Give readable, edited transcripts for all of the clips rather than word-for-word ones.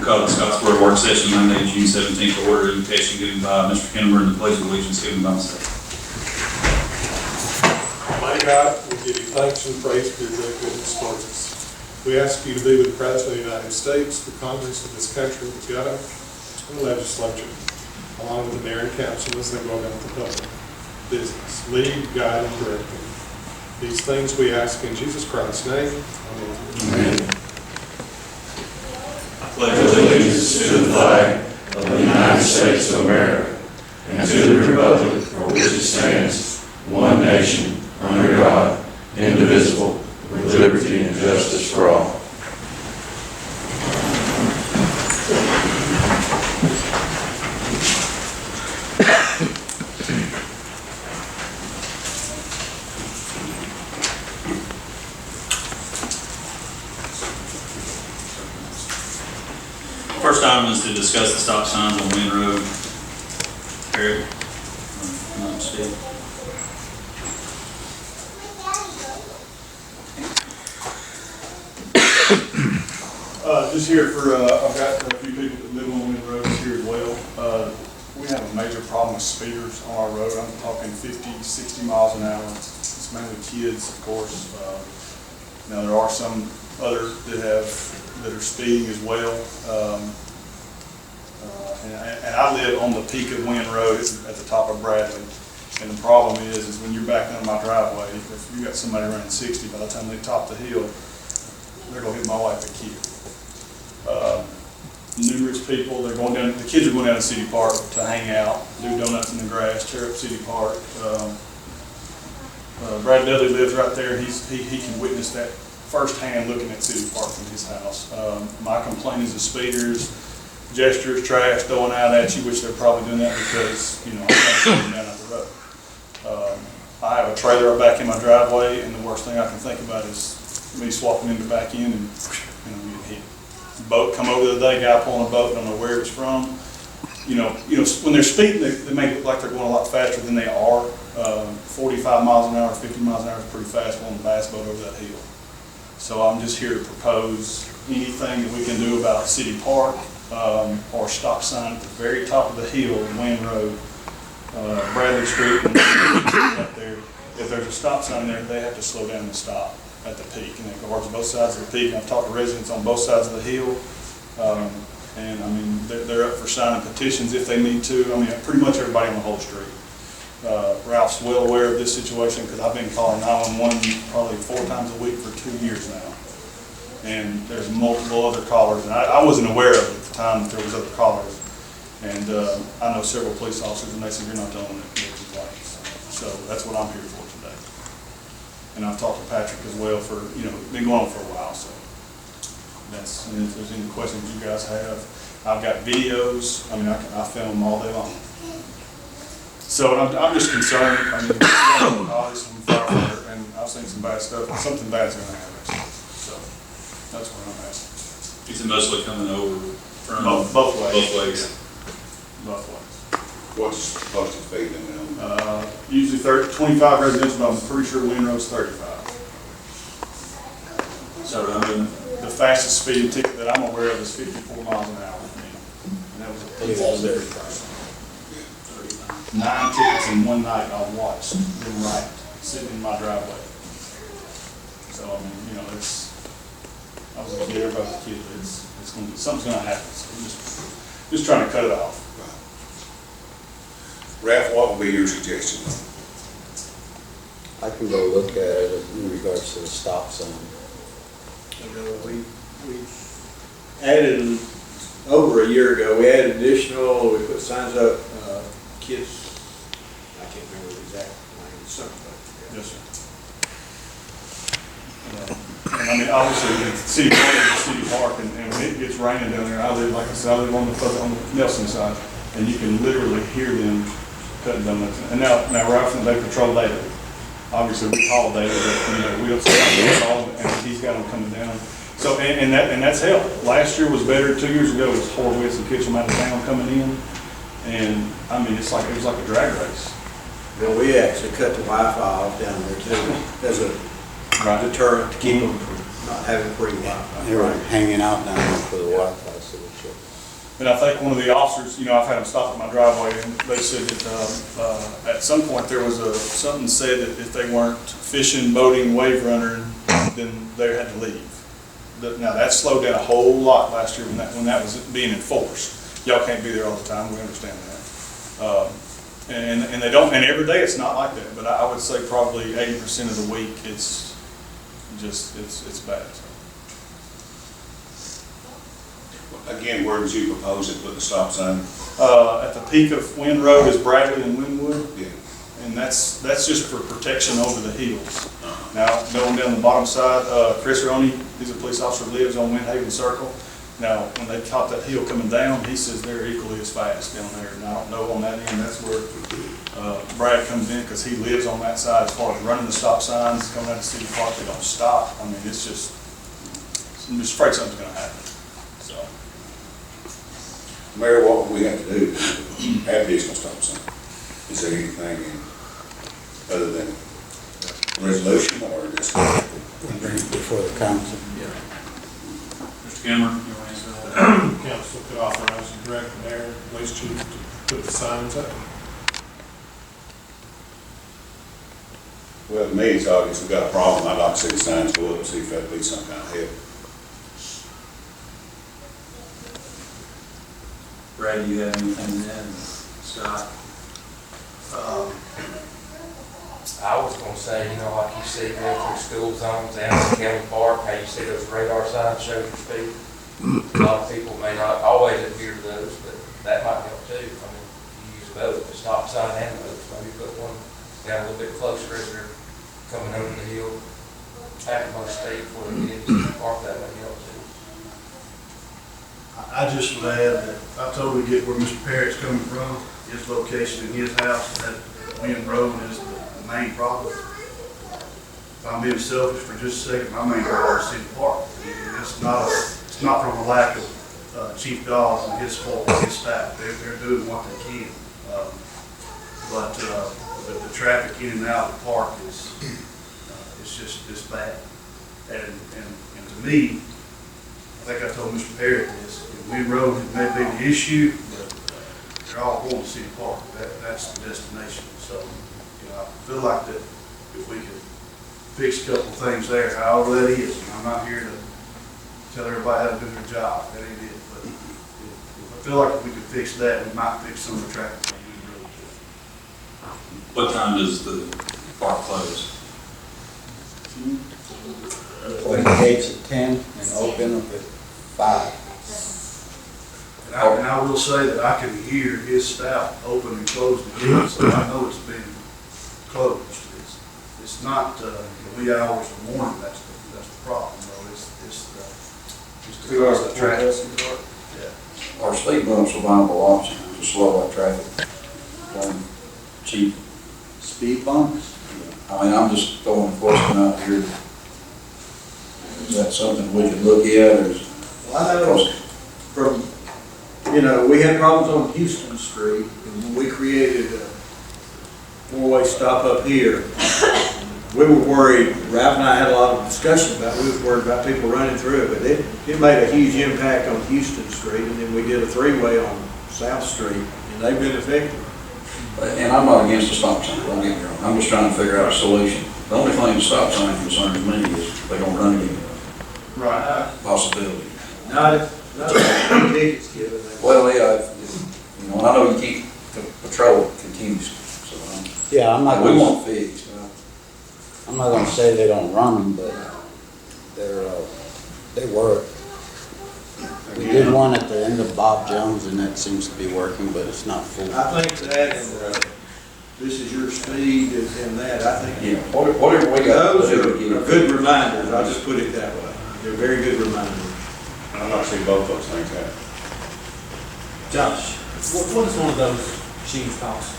call the Scottsboro work session Monday, June 17th to order. Invitation given by Mr. Kimber and the pledge of allegiance given by myself. Mighty God, we give you thanks and praise for your great goodness towards us. We ask you to be with the President of the United States, the Congress of this country, the government, and the legislature, along with the mayor and council as they go about the public business. Lead, guide, and direct them. These things we ask in Jesus Christ's name. Amen. Amen. I pledge Allegiance to the flag of the United States of America and to the republic for which it stands, one nation, under God, indivisible, with liberty and justice for all. First item is to discuss the stop signs on Wynn Road. Garry, Steve. Just here for, I've got a few people that live on Wynn Road here as well. We have a major problem with speeders on our road. I'm talking 50, 60 miles an hour. It's mainly kids, of course. Now there are some others that are speeding as well. And I live on the peak of Wynn Road. It's at the top of Bradley. And the problem is when you're backing up my driveway, if you got somebody running 60, by the time they top the hill, they're gonna hit my wife and kid. Numerous people, the kids are going down to City Park to hang out, do donuts in the grass, tear up City Park. Brad Dudley lives right there. He can witness that firsthand looking at City Park from his house. My complaint is the speeders, gestures, trash throwing out at you, which they're probably doing that because, I'm trying to down at the road. I have a trailer back in my driveway, and the worst thing I can think about is me swapping into back in and get hit. Boat come over the other day, guy pulling a boat, don't know where it's from. When they're speeding, they make it look like they're going a lot faster than they are. 45 miles an hour, 50 miles an hour is pretty fast on the bass boat over that hill. So I'm just here to propose anything that we can do about City Park or stop sign at the very top of the hill, Wynn Road, Bradley Street, and up there. If there's a stop sign there, they have to slow down and stop at the peak, and it goes both sides of the peak. And I've talked to residents on both sides of the hill, and I mean they're up for signing petitions if they need to. I mean pretty much everybody on the whole street. Ralph's well aware of this situation because I've been calling 911 probably 4 times a week for 2 years now, and there's multiple other callers, and I wasn't aware of it at the time that there was other callers, and I know several police officers, and they said you're not the only one that complains. So that's what I'm here for today. And I've talked to Patrick as well for, been going on for a while, so that's, and if there's any questions you guys have, I've got videos, I mean, I film them all day long. So I'm just concerned, I mean, obviously firefighter, and I've seen some bad stuff, and something bad's gonna happen, so that's where I'm at. Is it mostly coming over from Both ways. Both ways. Yeah. Both ways. What's posted speed limit on? Usually 25 residential, but I'm pretty sure Wynn Road's 35. So I mean, The fastest speeding ticket that I'm aware of is 54 miles an hour. And that was a police officer. 9 tickets in one night I watched them right, sitting in my driveway. So, I mean, I was a kid, everybody's a kid, but something's gonna happen. So I'm just trying to cut it off. Ralph, what would be your suggestion? I can go look at it in regards to the stop sign. We added, over a year ago, we added additional, we put signs up, kids, I can't remember the exact name, something like that. Yes, sir. And I mean, obviously, the City Park is a city park, and when it gets raining down there, like I said, I live on the Nelson side, and you can literally hear them cutting donuts. And now Ralph, they patrol daily. Obviously, we call daily, but we don't say call, and he's got them coming down. So, and that's helped. Last year was better. 2 years ago, it was horrible. We had some kids from out of town coming in, and I mean, it was like a drag race. Well, we actually cut the Wi-Fi off down there too, as a deterrent to keep them from not having free Wi-Fi. They were hanging out down there for the Wi-Fi, so we should. And I think one of the officers, I've had them stop at my driveway, and they said that at some point there was something said that if they weren't fishing, boating, wave running, then they had to leave. Now, that slowed down a whole lot last year when that was being enforced. Y'all can't be there all the time, we understand that. And they don't, and every day it's not like that, but I would say probably 80% of the week it's bad. Again, where did you propose it, put the stop sign? At the peak of Wind Road is Bradley and Wynwood. Yeah. And that's just for protection over the hills. Now, going down the bottom side, Chris Roney, he's a police officer, lives on Windhaven Circle. Now, when they top that hill coming down, he says they're equally as fast down there. And I don't know on that end, that's where Brad comes in, because he lives on that side. As far as running the stop signs, coming out of City Park, they don't stop. I mean, it's just, I'm just afraid something's gonna happen, so. Mayor, what would we have to do to add additional stop sign? Is there anything other than resolution or just? Bring it before the council. Mr. Cameron, you want to answer that? Council could authorize and direct the mayor and police chief to put the signs up. Well, to me, it's obvious we've got a problem. I'd like to see the signs go up and see if that'd be some kind of help. Brad, do you have anything to add? Scott? I was gonna say, like you see going through school zones down in County Park, how you see those radar signs show your speed. A lot of people may not always adhere to those, but that might help too. I mean, you use both, the stop sign and both, maybe put one down a little bit closer as they're coming over the hill. At most state before they get into the park, that may help too. I just would add that I totally get where Mr. Parrott's coming from, his location in his house, that Wind Road is the main problem. If I'm being selfish for just a second, my main problem is City Park. It's not from a lack of Chief Dawes and his fault, his staff. They're doing what they can. But the traffic in and out of the park is it's bad. And to me, I think I told Mr. Parrott this, Wind Road may be the issue, but they're all going to City Park. That's the destination. So, I feel like that if we could fix a couple of things there, however that is, and I'm not here to tell everybody how to do their job, that ain't it, but I feel like if we could fix that, we might fix some of the traffic on Wind Road too. What time does the park close? Open the gates at 10 and open them at 5. And I will say that I can hear his staff open and close the gates, so I know it's been closed. It's not the wee hours of the morning that's the problem, though. It's the cause of traffic. Yeah. Our speed bumps are viable option to slow that traffic. Cheap. Speed bumps? I mean, I'm just throwing a question out here. Is that something we could look at, or is? Well, I know from, we had problems on Houston Street, and when we created a four-way stop up here, we were worried, Ralph and I had a lot of discussion about, we were worried about people running through it, but it made a huge impact on Houston Street, and then we did a three-way on South Street, and they've been effective. And I'm not against the stop sign, don't get me wrong. I'm just trying to figure out a solution. The only thing the stop sign concerns me is they're gonna run into Right. possibility. Not tickets given. Well, yeah, and I know you keep the patrol continues, so Yeah, I'm not we gonna, want fixed. I'm not gonna say they don't run them, but they work. We did one at the end of Bob Jones, and that seems to be working, but it's not full. I think that, and this is your speed, and that, I think. Yeah, whatever we got. Those are good reminders, I'll just put it that way. They're very good reminders. I'd like to see both those things happen. Josh, what is one of those machines cost?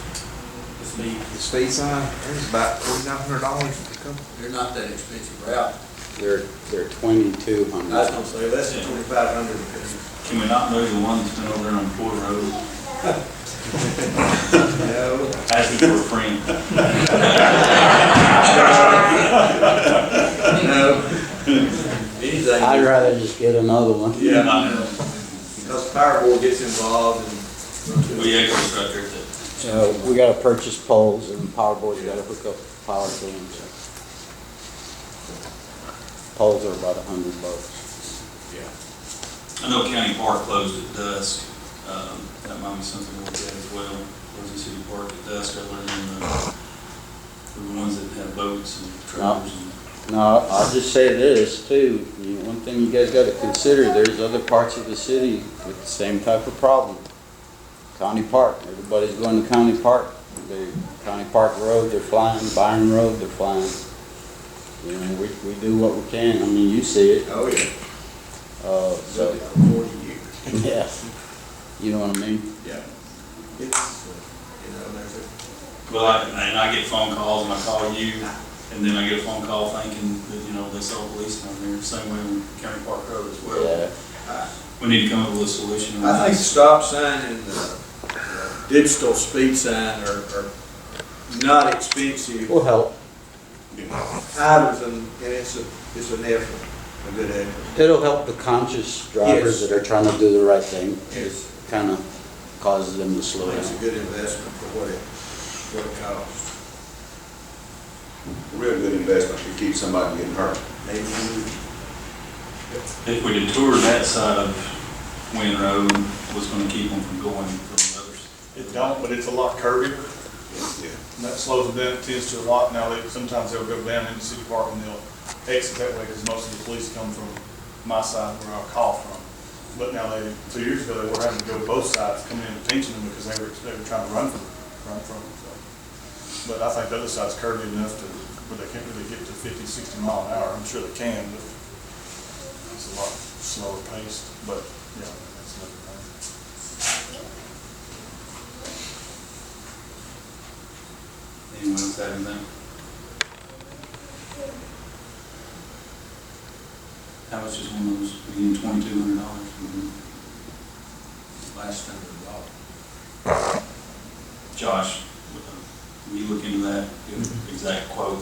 The speed sign, it's about $4,900 to come. They're not that expensive, right? They're $2,200. I was gonna say, less than 2,500. Can we not move the one that's been over there on Ford Road? No. Asking for a friend. No. I'd rather just get another one. Yeah, I know. Because the power board gets involved and. We infrastructure that. So we gotta purchase poles and power board's gotta hook up power to them, so. Poles are about $100. I know County Park closed at dusk. That might be something we'll look at as well. Closing City Park at dusk other than the ones that have boats and trailers. No, I'll just say this too, one thing you guys gotta consider, there's other parts of the city with the same type of problem. County Park, everybody's going to County Park. County Park Road, they're flying, Byron Road, they're flying. You know, we do what we can, I mean, you see it. Oh, yeah. So, Done it for 40 years. yeah, you know what I mean? Yeah. It's, you know, there's a. Well, I get phone calls and I call you, and then I get a phone call thinking that, you know, they saw police down there, same way on County Park Road as well. Yeah. We need to come up with a solution. I think the stop sign and the digital speed sign are not expensive Will help. items, and it's an effort, a good effort. It'll help the conscious drivers Yes. that are trying to do the right thing. Yes. It kind of causes them to slow It's a down. good investment for what it costs. A real good investment to keep somebody getting hurt. If we detoured that side of Wynn Road, was gonna keep them from going from the others. It don't, but it's a lot curvier. Yeah. And that slows them down, it tends to a lot. Now, sometimes they'll go down into City Park and they'll exit that way because most of the police come from my side where I'll call from. But now 2 years ago, they were having to go both sides, coming in and pinching them because they were trying to run from them, so. But I think the other side's curvy enough to, where they can't really get to 50, 60 mile an hour. I'm sure they can, but it's a lot slower paced, but yeah, that's another thing. Anyone else have anything? How much is one of those, again, $2,200? Last time we bought. Josh, will you look into that, give an exact quote?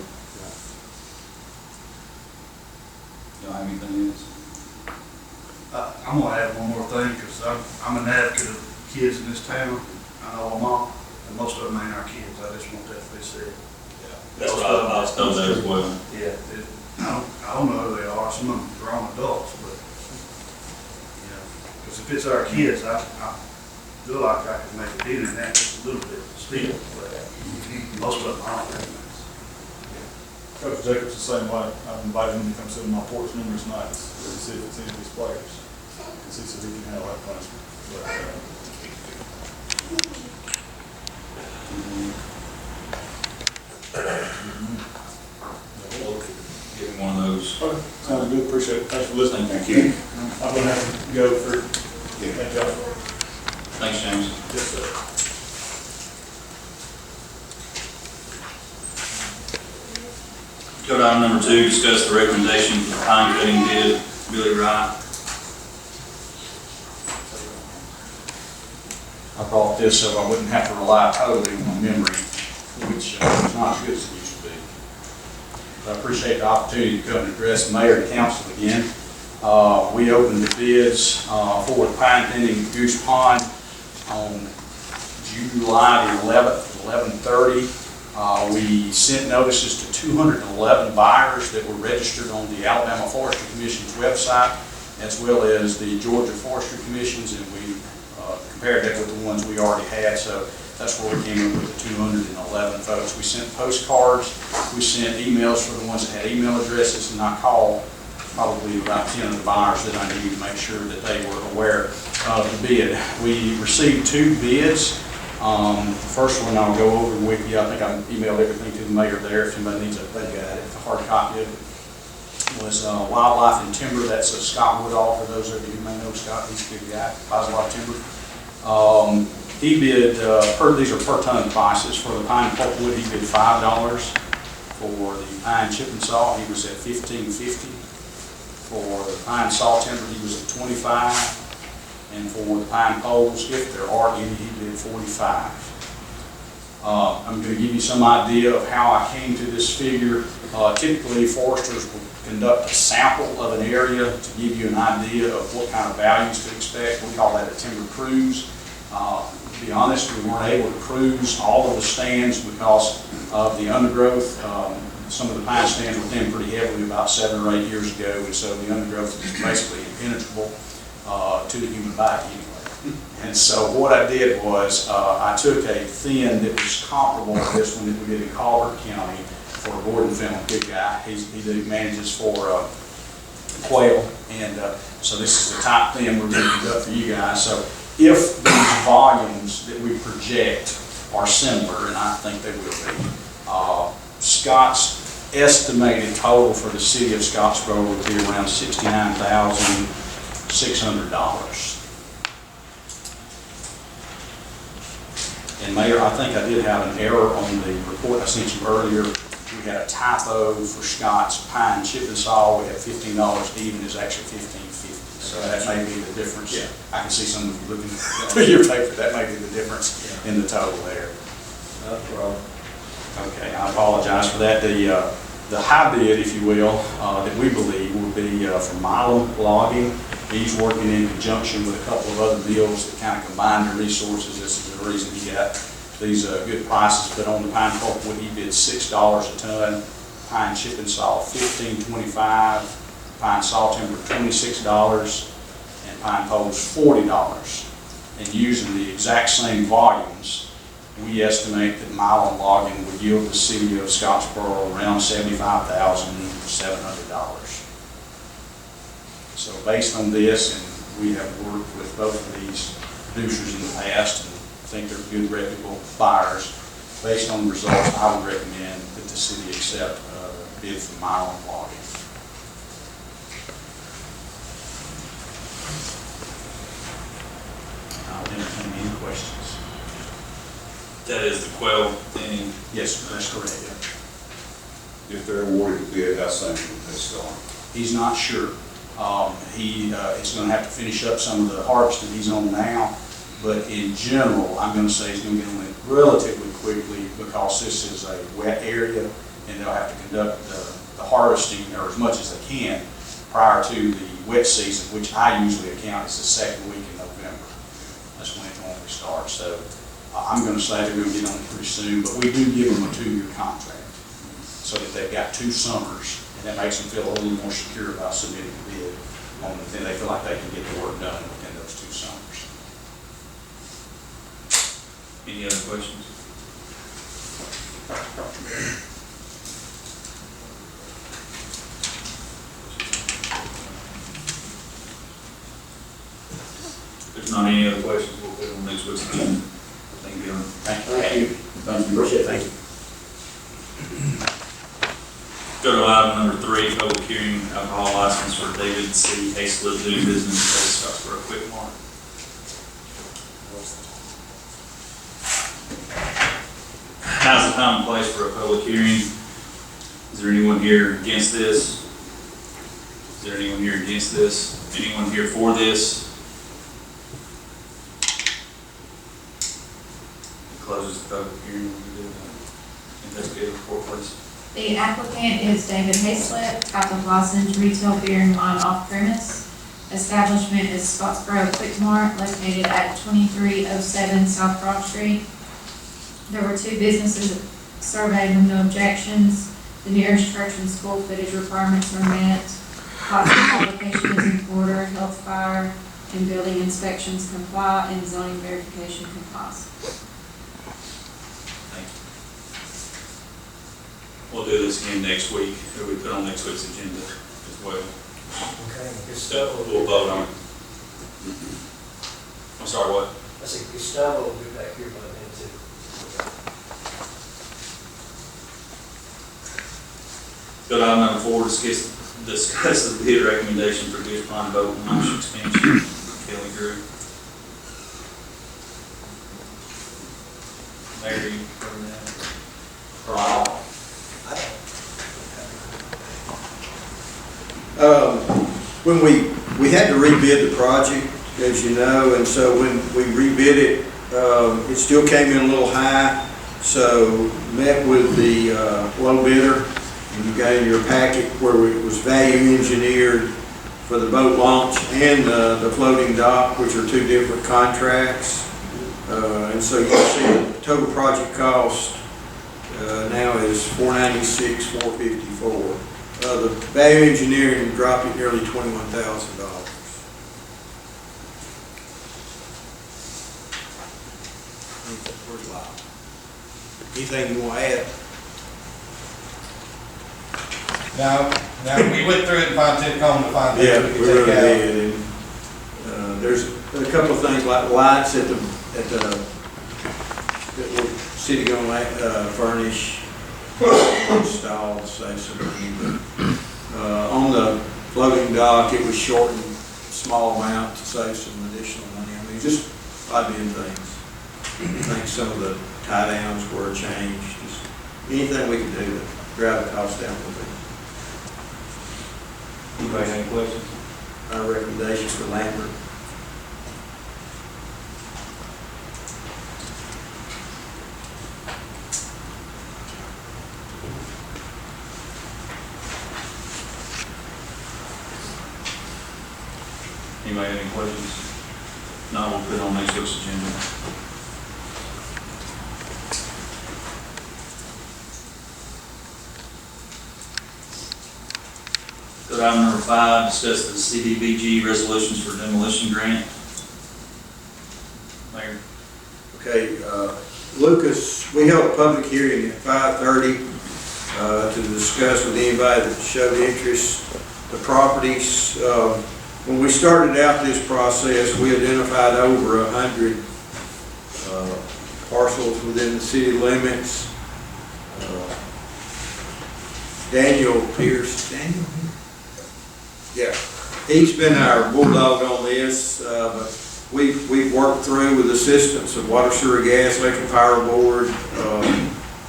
You don't have anything else? I'm gonna add one more thing, because I'm an advocate of kids in this town. I know them all, and most of them ain't our kids. I just want that to be said. That's what I was told that as well. Yeah, I don't know who they are. Some of them are grown adults, but, you know, because if it's our kids, I feel like I can make a deal in that just a little bit still, but most of them aren't. Coach Jacobs the same way. I've invited him to come sit on my porch numerous nights to see if it's any of these players. Because he said he can handle that punishment. Give him one of those. Okay, sounds good. Appreciate it. Thanks for listening. Thank you. I'm gonna have to go for, Yeah. thank y'all. Thanks, James. Yes, sir. Go to item number 2, discuss the recommendation for the pine cutting bid, Billy Wright. I brought this so I wouldn't have to rely totally on memory, which is not as good as it used to be. But I appreciate the opportunity to come and address the mayor and council again. We opened the bids for the pine thinning at Goose Pond on July the 11th, 11/30. We sent notices to 211 buyers that were registered on the Alabama Forestry Commission's website, as well as the Georgia Forestry Commission's, and we compared that with the ones we already had, so that's where we came up with the 211 folks. We sent postcards, we sent emails for the ones that had email addresses, and I called probably about 10 of the buyers that I knew to make sure that they were aware of the bid. We received 2 bids. The first one I'll go over with you. I think I emailed everything to the mayor there. If anybody needs it, they got it. The hard copy of it was Wildlife and Timber. That's a Scott Woodall, for those of you who may know Scott. He's a good guy, buys a lot of timber. He bid, these are per ton prices. For the pine pulpwood, he bid $5. For the pine chip and saw, he was at $15.50. For the pine saw timber, he was at $25. And for the pine poles, if there are any, he bid $45. I'm going to give you some idea of how I came to this figure. Typically, foresters will conduct a sample of an area to give you an idea of what kind of values to expect. We call that a timber cruise. To be honest, we weren't able to cruise all of the stands because of the undergrowth. Some of the pine stands were thinned pretty heavily about 7 or 8 years ago, and so the undergrowth is basically impenetrable to the human body anyway. And so what I did was I took a thin that was comparable to this one that we did in Colbert County for Gordon Fennell, good guy. He manages for quail, and so this is the type thin we're going to conduct for you guys. So if these volumes that we project are similar, and I think they will be, Scott's estimated total for the city of Scottsboro would be around $69,600. And Mayor, I think I did have an error on the report I sent you earlier. We had a typo for Scott's pine chip and saw. We had $15 even, is actually $15.50. So that may be the difference. Yeah. I can see some of you looking through your paper. That may be the difference in the total there. No problem. Okay, I apologize for that. The high bid, if you will, that we believe will be from Milo Logging. He's working in conjunction with a couple of other mills that kind of combine their resources. This is the reason he got these good prices. But on the pine pulpwood, he bid $6 a ton. Pine chip and saw $15.25. Pine saw timber $26, and pine poles $40. And using the exact same volumes, we estimate that Milo Logging would yield the city of Scottsboro around $75,700. So based on this, and we have worked with both of these producers in the past and think they're good, reputable buyers, based on the results, I would recommend that the city accept a bid from Milo Logging. I'll entertain any questions. That is the quail thing. Yes, sir, that's correct. If they're awarded the bid, how soon will they start? He's not sure. He is going to have to finish up some of the harvesting he's on now, but in general, I'm going to say he's going to get on it relatively quickly because this is a wet area, and they'll have to conduct the harvesting, or as much as they can, prior to the wet season, which I usually account as the second week in November. That's when it normally starts. So I'm going to say they're going to get on it pretty soon, but we do give them a 2-year contract so that they've got 2 summers, and that makes them feel a little more secure about submitting a bid on it. Then they feel like they can get the work done within those 2 summers. Any other questions? If there's not any other questions, we'll put it on next week's agenda. Thank you. Thank you. Thank you. Appreciate it. Thank you. Go to item number 3, public hearing, alcohol license for David C. Hayslip doing business at Scottsboro Quick Mart. Now's the time and place for a public hearing. Is there anyone here against this? Is there anyone here against this? Anyone here for this? It closes the public hearing. We do investigative report, please. The applicant is David Hayslip, type of license retail beer and wine off premise. Establishment is Scottsboro Quick Mart located at 2307 South Broad Street. There were 2 businesses surveyed with no objections. The nearest church and school footage requirements are met. Cost application is in order, health, fire, and building inspections comply, and zoning verification complies. Thank you. We'll do this again next week, or we put on next week's agenda as well. Okay, So we'll vote on it. I'm sorry, what? I said Gustavo will be back here by then too. Go to item number 4, discuss the bid recommendation for Goose Pond Boat Launch Expansion, Kelly Drew. Mayor, you cover that? When we had to rebid the project, as you know, and so when we rebid it, it still came in a little high, so met with the low bidder, And you got in your packet where it was value engineered for the boat launch and the floating dock, which are two different contracts. And so you can see the total project cost now is $496,454. The value engineering dropped at nearly $21,000. Anything you want to add? Now, we went through it and fine tooth comb to find Yeah, things we we really could take out. did. And there's a couple of things like lights at the that the city gonna furnish, install, save some money. But on the floating dock, it was shortened a small amount to save some additional money. I mean, just a lot of things. I think some of the tie downs were changed. Just anything we could do to drive the cost down a little bit. Anybody have any questions? Our recommendation for Lambert. Anybody have any questions? No, we'll put it on next week's agenda. Go to item number 5, discuss the CDBG resolutions for demolition grant. Mayor. Okay, Lucas, we held a public hearing at 5:30 to discuss with anybody that showed interest the properties. When we started out this process, we identified over 100 parcels within the city limits. Daniel Pierce, yeah, he's been our bulldog on this, but we've worked through with assistance of Water, Sewer, Gas, Electric Power Board,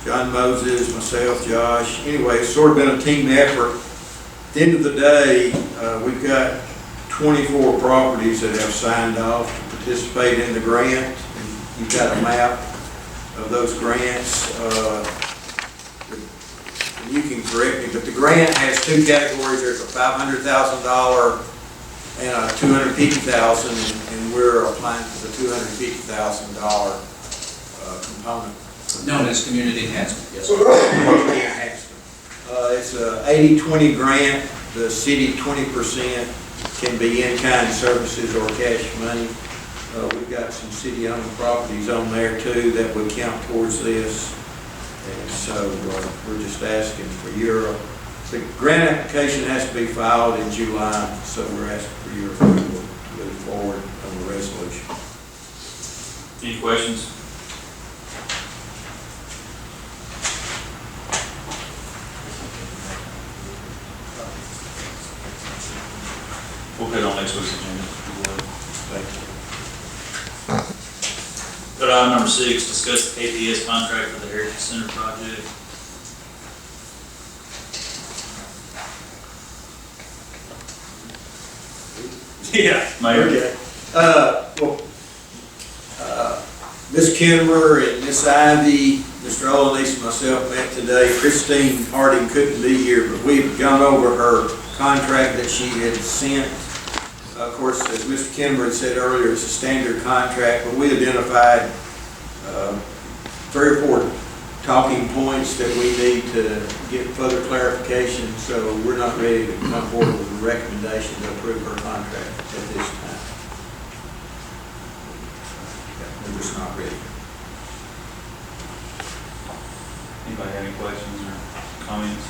John Moses, myself, Josh. Anyway, it's sort of been a team effort. At the end of the day, we've got 24 properties that have signed off to participate in the grant. And you've got a map of those grants. You can correct me, but the grant has two categories. There's a $500,000 and a $250,000, and we're applying for the $250,000 component. Known as community enhancement, yes. It's a 80-20 grant. The city 20% can be in-kind services or cash money. We've got some city-owned properties on there too that would count towards this. And so we're just asking for the grant application has to be filed in July, so we're asking for your approval to move forward on the resolution. Any questions? We'll put it on next week's agenda. Thank you. Go to item number 6, discuss the KPS contract for the Heritage Center project. Yeah, Mayor. Okay. Ms. Kimmer and Ms. Ivy, Mr. Olenese and myself met today. Christine Harding couldn't be here, but we've gone over her contract that she had sent. Of course, as Mr. Kimber had said earlier, it's a standard contract, but we identified 3 or 4 talking points that we need to get further clarification, so we're not ready to come forward with a recommendation to approve her contract at this time. We're just not ready. Anybody have any questions or comments?